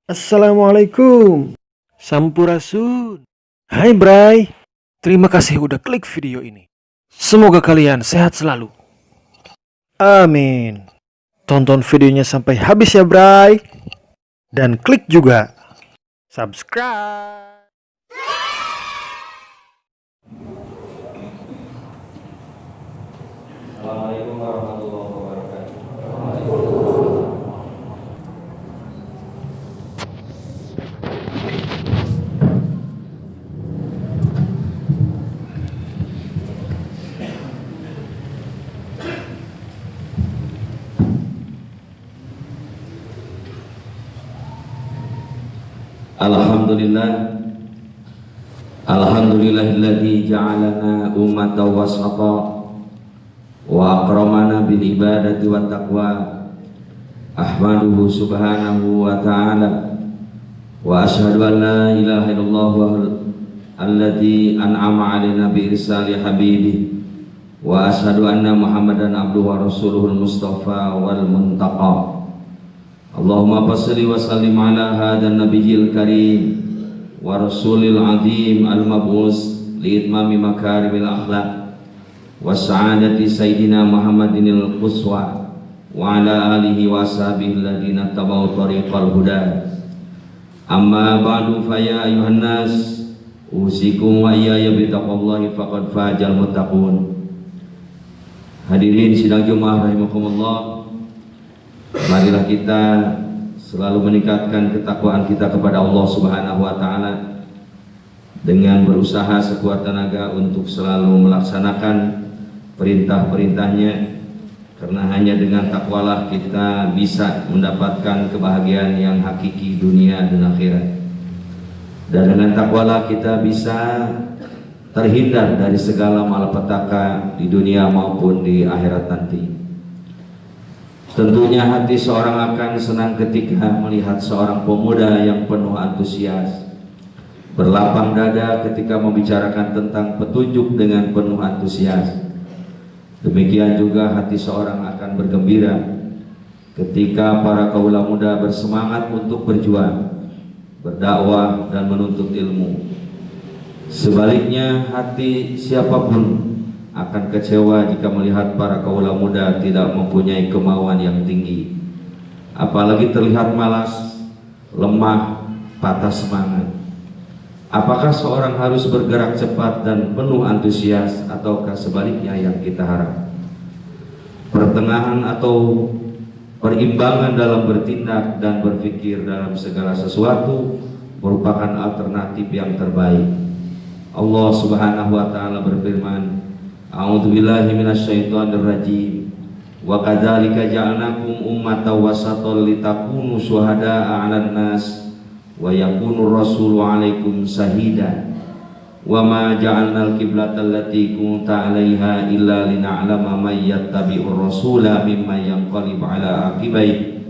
Assalamualaikum. Sampurasun. Hai Bray. Terima kasih udah klik video ini. Semoga kalian sehat selalu. Amin. Tonton videonya sampai habis ya Bray. Dan klik juga subscribe. Assalamualaikum warahmatullahi wabarakatuh. Alhamdulillahilladzi ja'alana ummatan wasata wa akramana bil ibadati wat taqwa. Ahmaduhu subhanahu wa ta'ala wa asyhadu an la ilaha illallah alladzi an'ama 'alaina bi irsali habibi wa asyhadu anna muhammadan abduhu wa rasuluhul mustafa wal muntaqa. Allahumma salli wa sallim ala hadan nabiyil karim wa rasulil azim al-mab'us li itmami makarimil akhlaq wa sa'adati sayyidina Muhammadinil quswa wa ala alihi wa sahbihi alladhina tabau tariqal huda. Amma ba'du fa ya ayuhan nas usikum wa iyaya bitaqwallahi faqad fajal muttaqun. Hadirin sidang Jumat rahimakumullah, marilah kita selalu meningkatkan ketakwaan kita kepada Allah Subhanahu wa taala dengan berusaha sekuat tenaga untuk selalu melaksanakan perintah-perintahnya, karena hanya dengan takwalah kita bisa mendapatkan kebahagiaan yang hakiki dunia dan akhirat. Dan dengan takwalah kita bisa terhindar dari segala malapetaka di dunia maupun di akhirat nanti. Tentunya hati seorang akan senang ketika melihat seorang pemuda yang penuh antusias, berlapang dada ketika membicarakan tentang petunjuk dengan penuh antusias. Demikian juga hati seorang akan bergembira ketika para kaula muda bersemangat untuk berjuang, berdakwah dan menuntut ilmu. Sebaliknya hati siapapun akan kecewa jika melihat para kaula muda tidak mempunyai kemauan yang tinggi, apalagi terlihat malas, lemah, patah semangat. Apakah seorang harus bergerak cepat dan penuh antusias, ataukah sebaliknya yang kita harap? Pertengahan atau perimbangan dalam bertindak dan berpikir dalam segala sesuatu merupakan alternatif yang terbaik. Allah Subhanahu wa taala berfirman, a'udzubillahi minasyaitonir rajim, wa kadzalika ja'alnakum ummatan wasatan litakunu syuhada'a 'alan nas wa yakunu rasulu 'alaikum shahida wa ma ja'alnal qiblata allati kunta 'alaiha illa lina'lama may yattabi'ur rasula mimman yanqalib 'ala aqibaihi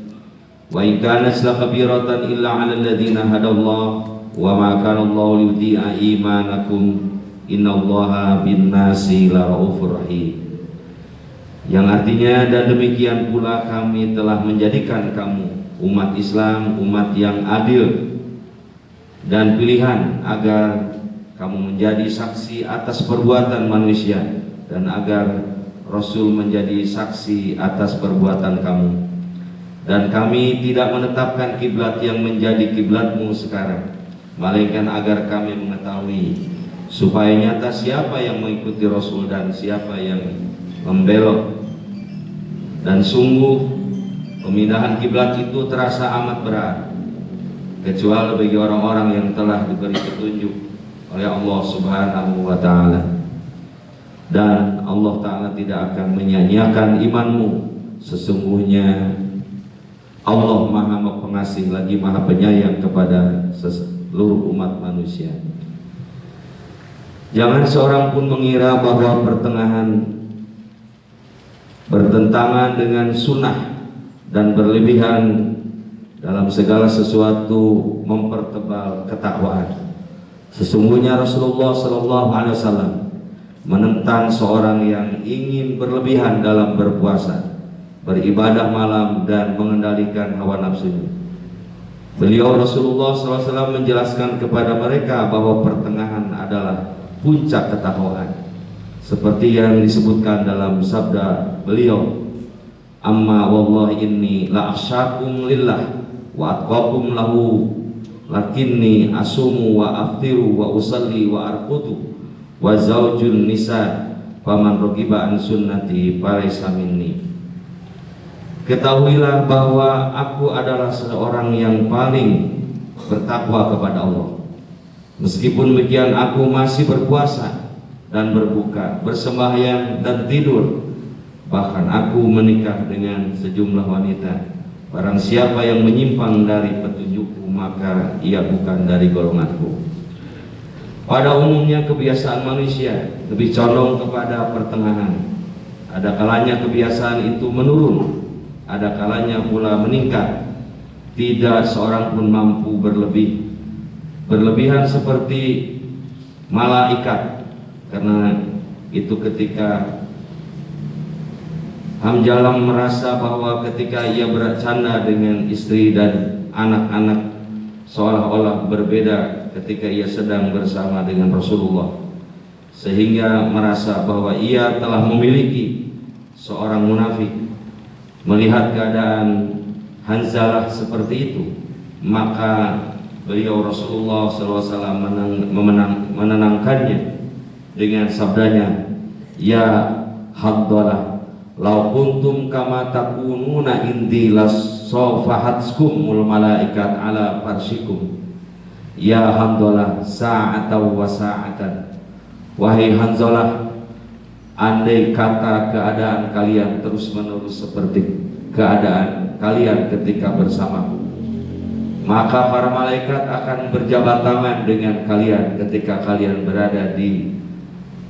wa in kanat lakabiratan illa 'alal ladzina hadallahu wa ma kana Allahu liyudhi'a imanakum innallaha bin-nasi laraufur rahim. Yang artinya, dan demikian pula kami telah menjadikan kamu umat Islam, umat yang adil dan pilihan, agar kamu menjadi saksi atas perbuatan manusia dan agar Rasul menjadi saksi atas perbuatan kamu. Dan kami tidak menetapkan kiblat yang menjadi kiblatmu sekarang, melainkan agar kami mengetahui supaya nyata siapa yang mengikuti Rasul dan siapa yang membelok. Dan sungguh pemindahan kiblat itu terasa amat berat, kecuali bagi orang-orang yang telah diberi petunjuk oleh Allah Subhanahu wa ta'ala. Dan Allah ta'ala tidak akan menyia-nyiakan imanmu. Sesungguhnya Allah maha pengasih lagi maha penyayang kepada seluruh umat manusia. Jangan seorang pun mengira bahwa pertengahan bertentangan dengan sunnah dan berlebihan dalam segala sesuatu mempertebal ketakwaan. Sesungguhnya Rasulullah SAW menentang seorang yang ingin berlebihan dalam berpuasa, beribadah malam dan mengendalikan hawa nafsunya. Beliau Rasulullah SAW menjelaskan kepada mereka bahwa pertengahan adalah puncak ketakwaan, seperti yang disebutkan dalam sabda beliau, amma wallahi inni la akhsyakum lillah wa atqakum lahu lakinni asumu wa aftiru wa usalli wa arqutu wa zaujun nisa faman rogiba an sunnati falaysa minni. Ketahuilah bahwa aku adalah seorang yang paling bertakwa kepada Allah. Meskipun demikian aku masih berpuasa dan berbuka, bersembahyang dan tidur. Bahkan aku menikah dengan sejumlah wanita. Barang siapa yang menyimpang dari petunjukku, maka ia bukan dari golonganku. Pada umumnya kebiasaan manusia lebih condong kepada pertengahan. Ada kalanya kebiasaan itu menurun, ada kalanya pula meningkat. Tidak seorang pun mampu berlebihan seperti malaikat. Karena itu ketika Hamzalah merasa bahwa ketika ia bercanda dengan istri dan anak-anak seolah-olah berbeda ketika ia sedang bersama dengan Rasulullah, sehingga merasa bahwa ia telah memiliki seorang munafik. Melihat keadaan Hanzalah seperti itu, maka beliau Rasulullah SAW menenangkannya dengan sabdanya, ya Hanzalah, lau kuntum kama takununa indi lasofahatskumul malaikat ala farsyikum. Ya Hanzalah, sa'atan wa sa'atan. Wahai Hanzalah, andai kata keadaan kalian terus menerus seperti keadaan kalian ketika bersamaku, maka para malaikat akan berjabat tangan dengan kalian ketika kalian berada di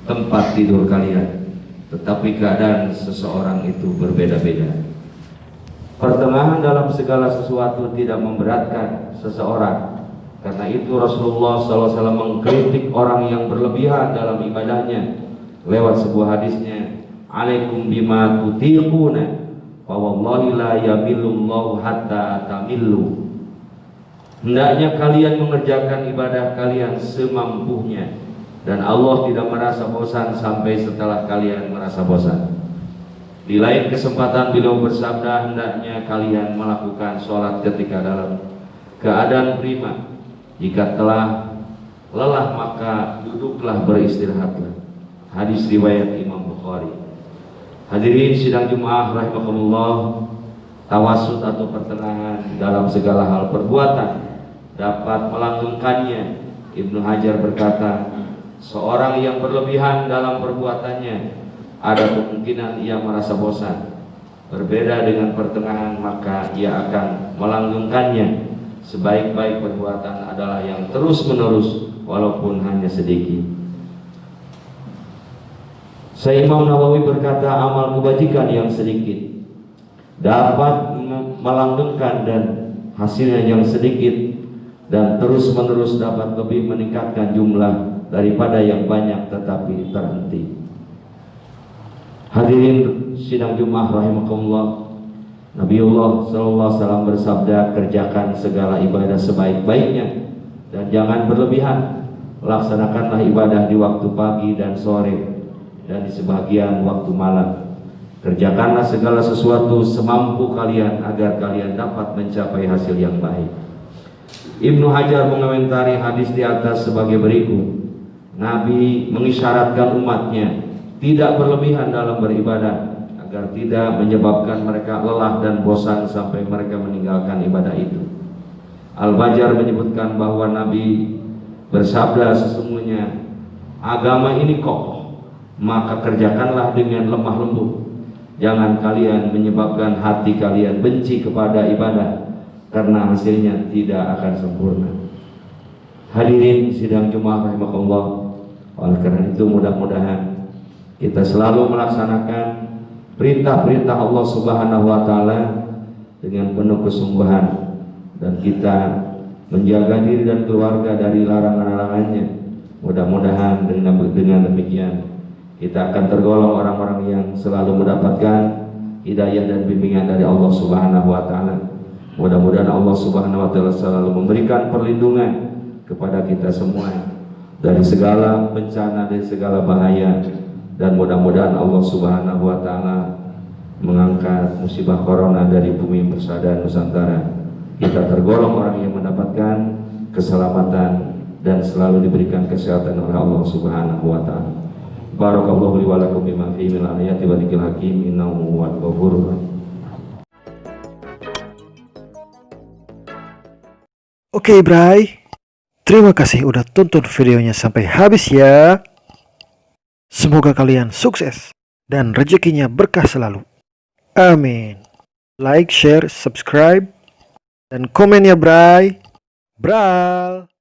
tempat tidur kalian. Tetapi keadaan seseorang itu berbeda-beda. Pertengahan dalam segala sesuatu tidak memberatkan seseorang. Karena itu Rasulullah SAW mengkritik orang yang berlebihan dalam ibadahnya lewat sebuah hadisnya, alaikum bima tutiquna wa wallahi la yamillullahu hatta tamillu. Hendaknya kalian mengerjakan ibadah kalian semampunya, dan Allah tidak merasa bosan sampai setelah kalian merasa bosan. Di lain kesempatan beliau bersabda, hendaknya kalian melakukan sholat ketika dalam keadaan prima. Jika telah lelah maka duduklah beristirahatlah. Hadis riwayat Imam Bukhari. Hadirin sidang Jumat rahimakumullah, tawasud atau pertengahan dalam segala hal perbuatan dapat melanggengkannya. Ibnu Hajar berkata, seorang yang berlebihan dalam perbuatannya ada kemungkinan ia merasa bosan. Berbeda dengan pertengahan, maka ia akan melanggengkannya. Sebaik-baik perbuatan adalah yang terus menerus walaupun hanya sedikit. Imam Nawawi berkata, amal kebajikan yang sedikit dapat melanggengkan dan hasilnya yang sedikit, dan terus menerus dapat lebih meningkatkan jumlah daripada yang banyak tetapi terhenti. Hadirin sidang Jumat rahimakumullah, Nabiullah SAW bersabda, kerjakan segala ibadah sebaik-baiknya dan jangan berlebihan. Laksanakanlah ibadah di waktu pagi dan sore dan di sebagian waktu malam. Kerjakanlah segala sesuatu semampu kalian agar kalian dapat mencapai hasil yang baik. Ibnu Hajar mengomentari hadis di atas sebagai berikut. Nabi mengisyaratkan umatnya tidak berlebihan dalam beribadah agar tidak menyebabkan mereka lelah dan bosan sampai mereka meninggalkan ibadah itu. Al-Bajjar menyebutkan bahwa Nabi bersabda, sesungguhnya agama ini kokoh, maka kerjakanlah dengan lemah lembut. Jangan kalian menyebabkan hati kalian benci kepada ibadah, karena hasilnya tidak akan sempurna. Hadirin sidang Jumat rahimakumullah, oleh karena itu mudah-mudahan kita selalu melaksanakan perintah-perintah Allah Subhanahu wa Ta'ala dengan penuh kesungguhan, dan kita menjaga diri dan keluarga dari larangan-larangannya. Mudah-mudahan dengan demikian kita akan tergolong orang-orang yang selalu mendapatkan hidayah dan bimbingan dari Allah Subhanahu wa Ta'ala. Mudah-mudahan Allah Subhanahu wa taala selalu memberikan perlindungan kepada kita semua dari segala bencana, dari segala bahaya, dan mudah-mudahan Allah Subhanahu wa taala mengangkat musibah corona dari bumi persada Nusantara. Kita tergolong orang yang mendapatkan keselamatan dan selalu diberikan kesehatan oleh Allah Subhanahu wa taala. Barakallahu li wa lakum bima fihi min ayati wa dzikril hakim innahu huwal ghafurur rahim. Oke, Bray. Terima kasih udah tonton videonya sampai habis ya. Semoga kalian sukses dan rezekinya berkah selalu. Amin. Like, share, subscribe, dan komen ya, Bray. Bral.